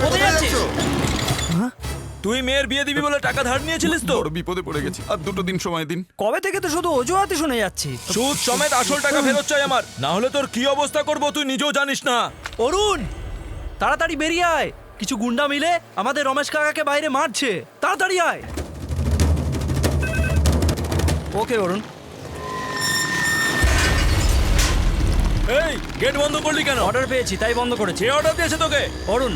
কোথায় যাচ্ছিস? তুই মেয়ের বিয়ে দিবি বলে টাকা ধার নিয়েছিলিস তো? বড় বিপদে পড়ে গেছি, আর 2 দিন সময় দিন। কবে থেকে তো শুধু অজুহাতই শুনে যাচ্ছি। সুদ সমেত আসল টাকা ফেরত চাই আমার, না হলে তোর কি অবস্থা করব তুই নিজেও জানিস না। অরুণ, তাড়াতাড়ি বেরিয়ে আয়। কিছু গুন্ডা মিলে আমাদের রমেশ কাকাকে বাইরে মারছে, তাড়াতাড়ি আয়। ওকে অরুণ। এই গেট বন্ধ করলি কেন? অর্ডার পেয়েছি তাই বন্ধ করেছি। কে অর্ডার দিয়েছে তোকে? অরুণ,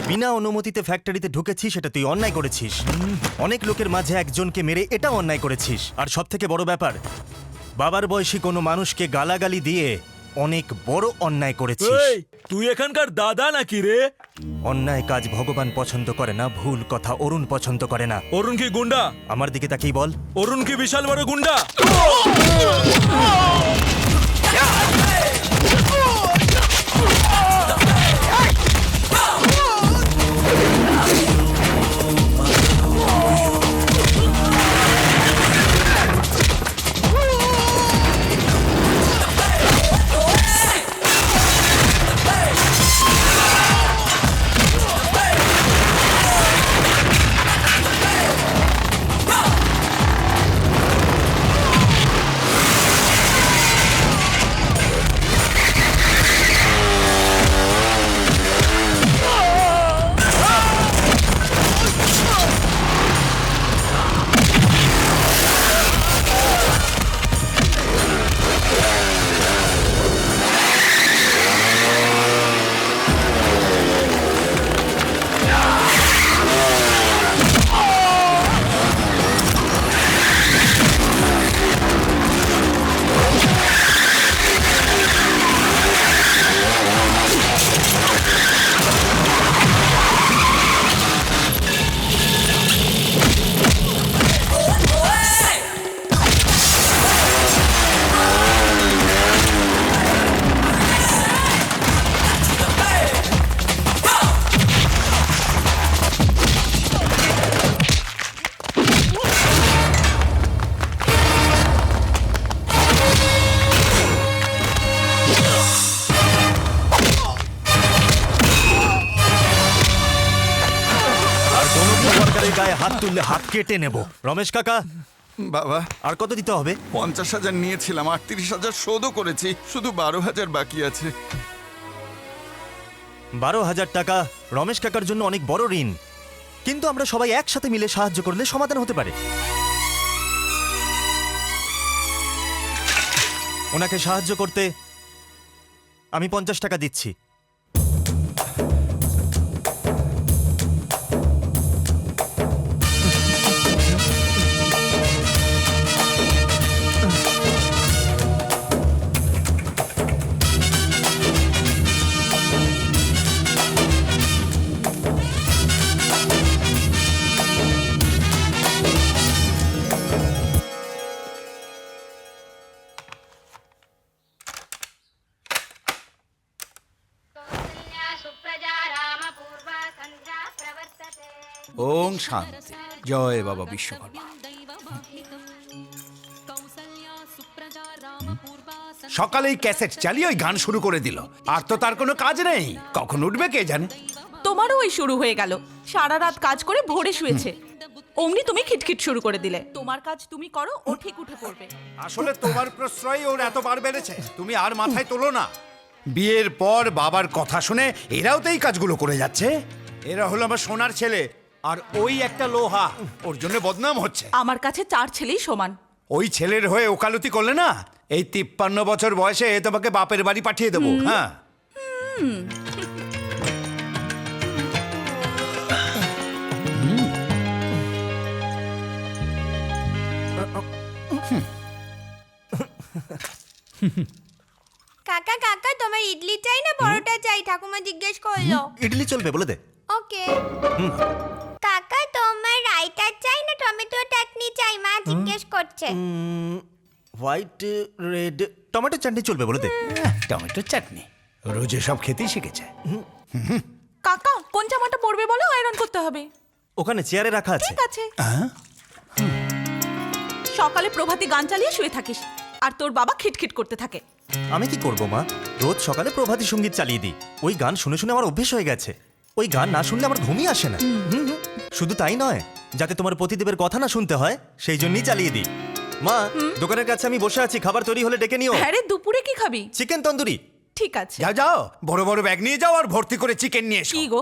বিনা অনুমতিতে ফ্যাক্টরিতে ঢুকেছিস, সেটা তুই অন্যায় করেছিস। অনেক লোকের মাঝে একজনকে মেরে এটা অন্যায় করেছিস। আর সব থেকে বড় ব্যাপার, বাবার বয়সী কোনো মানুষকে গালাগালি দিয়ে অনেক বড় অন্যায় করেছিস। এই তুই এখানকার দাদা নাকি রে? অন্যায় কাজ ভগবান পছন্দ করে না, ভুল কথা অরুণ পছন্দ করে না। অরুণ কি গুন্ডা? আমার দিকে তাকিয়ে বল। অরুণ কি বিশাল বড় গুন্ডা? সরকারের গায়ে হাত তুললে হাত কেটে নেব। রমেশ কাকা, বাবা, আর কত দিতে হবে? 50,000 নিয়েছিলাম, 38,000 শোধও করেছি, শুধু 12,000 বাকি আছে। 12,000 টাকা রমেশ কাকার জন্য অনেক বড় ঋণ, কিন্তু আমরা সবাই একসাথে মিলে সাহায্য করলে সমাধান হতে পারে। ওনাকে সাহায্য করতে আমি 50 টাকা দিচ্ছি। ওং শান্তি। জয় বাবা বিশ্বকর্মা। সকালেই ক্যাসেট চালিয়ে ওই গান শুরু করে দিল, আর তো তার কোনো কাজ নেই, কখন উঠবে কে জানে। তোমারও ওই শুরু হয়ে গেল, সারা রাত কাজ করে ভোরে শুয়েছে, অমনি তুমি খিটখিট শুরু করে দিলে। তোমার কাজ তুমি করো, ও ঠিক উঠে পড়বে। আসলে তোমার প্রশ্রয় ওর এতবার বেড়েছে, তুমি আর মাথায় তোলো না। বিয়ের পর বাবার কথা শুনে এরাও তো এই কাজগুলো করে যাচ্ছে। এরা হলো আমার সোনার ছেলে, আর ওই একটা লোহা, ওর জন্য বদনাম হচ্ছে। আমার কাছে 4 ছেলেই সমান। ওই ছেলের হয়ে ওকালতি করলে না, এই 53 বছর বয়সে তোমাকে বাপের বাড়ি পাঠিয়ে দেবো। হ্যাঁ, কাকা কাকা তোমার ইডলি চাই না পরোটা চাই? ঠাকুমা জিজ্ঞেস করলো। ইডলি চলবে, বলে দে। ওকে। কাকা তোমার রায়তা চাই না টমেটো চাটনি চাই? মা জিজ্ঞেস করছে। হোয়াইট রেড টমেটো চাটনি চলবে, বলে দে। টমেটোর চাটনি রোজে সব খেতেই শিখেছে। কাকা কোন জামাটা পরবে বলো, আয়রন করতে হবে। ওখানে চেয়ারে রাখা আছে ঠিক আছে সকালে প্রভাতী গান চালিয়ে শুয়ে থাকিস আর তোর বাবা খিটখিট করতে থাকে। আমি কি করব মা, রোজ সকালে প্রভাতী সঙ্গীত চালিয়ে দিই। ওই গান শুনে শুনে আমার অভ্যেস হয়ে গেছে। ওই গান না শুনলে আমার ঘুমই আসে না। হুম। শুধু তাই নয়, যাতে তোমার পতিদেবের কথা না শুনতে হয় সেই জন্যই চালিয়ে দিই। মা, দোকানের কাছে আমি বসে আছি, খাবার তৈরি হলে ডেকে নিও। হ্যাঁ রে, দুপুরে কি খাবি? চিকেন তন্দুরি। ঠিক আছে। যাও যাও, বড় বড় ব্যাগ নিয়ে যাও আর ভর্তি করে চিকেন নিয়ে এসো। কি গো,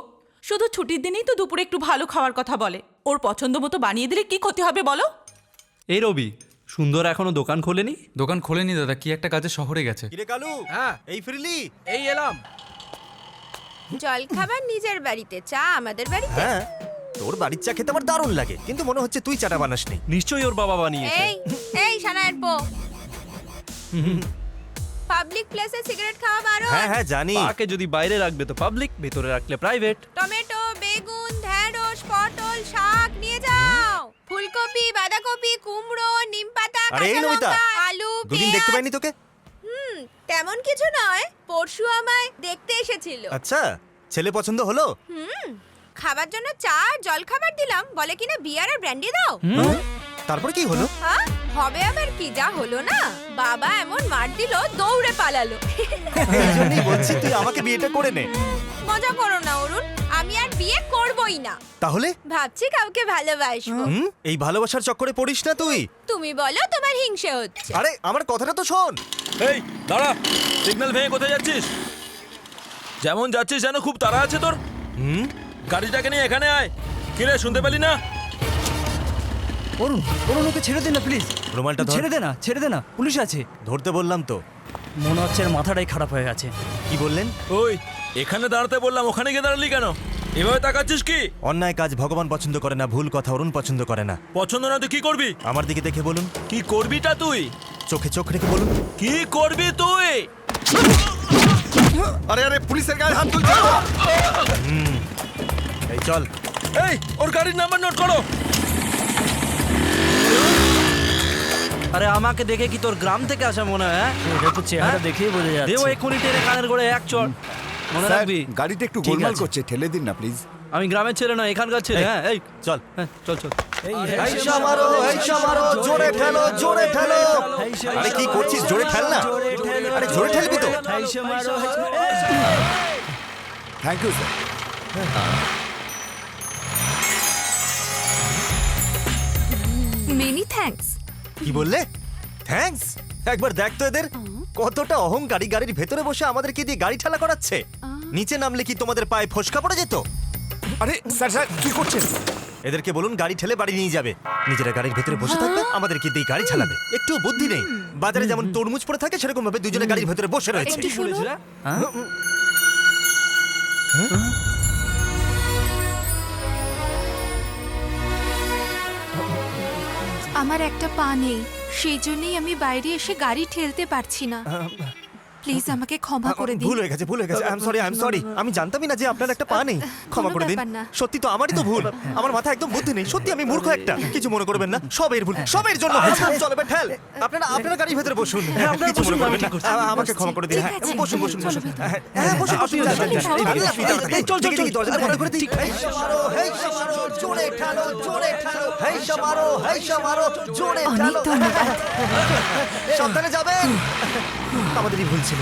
শুধু ছুটির দিনেই তো দুপুরে একটু ভালো খাওয়ার কথা বলে। ওর পছন্দ মতো বানিয়ে দিলে কি ক্ষতি হবে বলো? এই রবি, সুন্দর এখনো দোকান খোলেনি? দোকান খোলেনি দাদা, কি একটা কাজে শহরে গেছে। কিরে কালু, হ্যাঁ। এই ফিরলি? এই এলাম। জল খাবার নিজের বাড়িতে, চা আমাদের বাড়িতে। হ্যাঁ, তোর বাড়ির চা খেতে আমার দারুণ লাগে, কিন্তু মনে হচ্ছে তুই চাটা বানাসনি। নিশ্চয়ই ওর বাবা বানিয়েছে। এই এই সানায়ের পো, পাবলিক প্লেসে সিগারেট খাওয়া বারণ। হ্যাঁ হ্যাঁ জানি। পাকে যদি বাইরে রাখবে তো পাবলিক, ভেতরে রাখলে প্রাইভেট। টমেটো, বেগুন, ঢেঁড়স, পটল, শাক নিয়ে যাও। ফুলকপি, বাঁধাকপি, কুমড়ো, নিমপাতা, আরে এই কাঁচা নমিতা, লঙ্কা, আলু, দুদিন দেখতে পেঁয়াজ। পাইনি তোকে। তেমন কিছু নয়, পরশু আমায় দেখতে এসেছিল। আচ্ছা, ছেলে পছন্দ হলো? খাবার জন্য চা আর জল খাবার দিলাম, বলে কিনা বিয়ার আর ব্র্যান্ডি দাও। তারপর কি হলো? হ্যাঁ, হবে আবার কি, যা হলো না, বাবা এমন মার দিল দৌড়ে পালালো। এই জন্যই বলছি তুই আমাকে বিয়েটা করে নে। মজা করো না অরুণ, আমি আর বিয়ে করবই না। তাহলে? ভাবছি কাউকে ভালোবাসবো। এই ভালোবাসার চক্করে পড়িস না তুই। তুমি বলো তোমার হিংসে হচ্ছে। আরে আমার কথাটা তো শোন। এই দাঁড়া, সিগন্যাল ভেঙে কোথায় যাচ্ছিস? যেমন যাচ্ছিস যেন খুব তাড়া আছে তোর। গাড়িটাকে নিয়ে এখানে আয়। কিরে, শুনতে পেলি না? অরুণ, ওকে ছেড়ে দে না প্লিজ। রুমালটা ধর। ছেড়ে দে না, পুলিশ আছে। ধরতে বললাম তো। মনে হচ্ছে এর মাথাটাই খারাপ হয়ে গেছে। কি বললেন? ওই, এখানে দাঁড়াতে বললাম, ওখানে গিয়ে দাঁড়ালি কেন? এভাবে তাকাচ্ছিস কি? অন্যায় কাজ ভগবান পছন্দ করে না, ভুল কথা অরুণ পছন্দ করে না। পছন্দ না তুই কি করবি? আমার দিকে দেখে বলুন। কি করবিটা তুই? চোখে চোখ রেখে বলুন। কি করবি তুই? আরে আরে, পুলিশের গায়ে হাত তুলছে। এই চল। এই, ওর গাড়ির নাম্বার নোট করো। আরে আমাকে দেখে কি তোর গ্রাম থেকে আসা মনে হয়? হ্যাঁ? এটা তো চেহারা দেখেই বোঝা দেও যাচ্ছে। এক্ষুনি টেনে কানের গোড়ে এক চড়। মনে রাখবি, গাড়িটা একটু ঠিক গোলমাল আছে। করছে, ঠেলে দিন না প্লিজ। আমি গ্রামের ছেলে নয়, এখানকার ছেলে। হ্যাঁ, এই চল। হ্যাঁ, চল চল। হেইসা মারো, জোরে ঠেলো, জোরে ঠেলো। আরে কি করছিস? জোরে ঠেল না। আরে জোরে ঠেলবি তো। Thank you sir. Many thanks. কি বললে? থ্যাঙ্কস? একবার দেখ তো এদের কতটা অহংকারী, গাড়ির ভেতরে বসে আমাদেরকে দিয়ে গাড়ি ঠেলা করাচ্ছে। নিচে নামলে কি তোমাদের পায়ে ফসকা পড়ে যেত? আরে স্যার স্যার, কি করছেন? এদেরকে বলুন গাড়ি ঠেলে বাড়ি নিয়ে যাবে। নিজেরা গাড়ির ভেতরে বসে থাকবে, আমাদেরকে দিয়ে গাড়ি চালাবে। একটু বুদ্ধি নেই। বাজারে যেমন তরমুজ পড়ে থাকে সেরকম ভাবে দুজনে গাড়ির ভেতরে বসে রয়েছে। একটু শুনো। আমার একটা পা নেই, সেই জন্যই আমি বাইরে এসে গাড়ি ঠেলতে পারছি না। প্লিজ আমাকে ক্ষমা করে দিন। ভুল হয়ে গেছে, ভুল হয়ে গেছে। I am sorry. আমি জানতামই না যে আপনার একটা পা নেই। ক্ষমা করে দিন। ব্যাপার না। সত্যি তো আমারই তো ভুল। আমার মাথায় একদম বুদ্ধি নেই। সত্যি আমি মূর্খ একটা। কিছু মনে করবেন না, সব এর ভুল, সব এর জন্য হয়েছে। চল এবার ঠেল। আপনারা গাড়ির ভেতরে বসুন। কিছু মনে করবেন না। আমাকে ক্ষমা করে দিন। হ্যাঁ, বসুন। হ্যাঁ, বসুন। চল। দরজাটা বন্ধ করে দিই। হেইসা মারো, জোরে ঠেলো। হেইসা মারো, জোরে অনেক ঠেলো। ধন্যবাদ। সাবধানে যাবেন। আমাদেরই ভুল ছিল।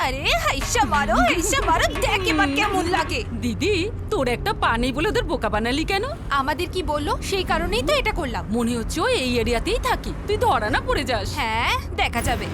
আরে হাইসা মারো, দেখ এবার কেমন লাগে। দিদি, তোর একটা পা নেই বলে ওদের বোকা বানালি কেন? আমাদের কি বললো, সেই কারণেই তো এটা করলাম। মনে হচ্ছে ও এই এরিয়াতেই থাকি, তুই ধরা না পড়ে যাস। হ্যাঁ, দেখা যাবে।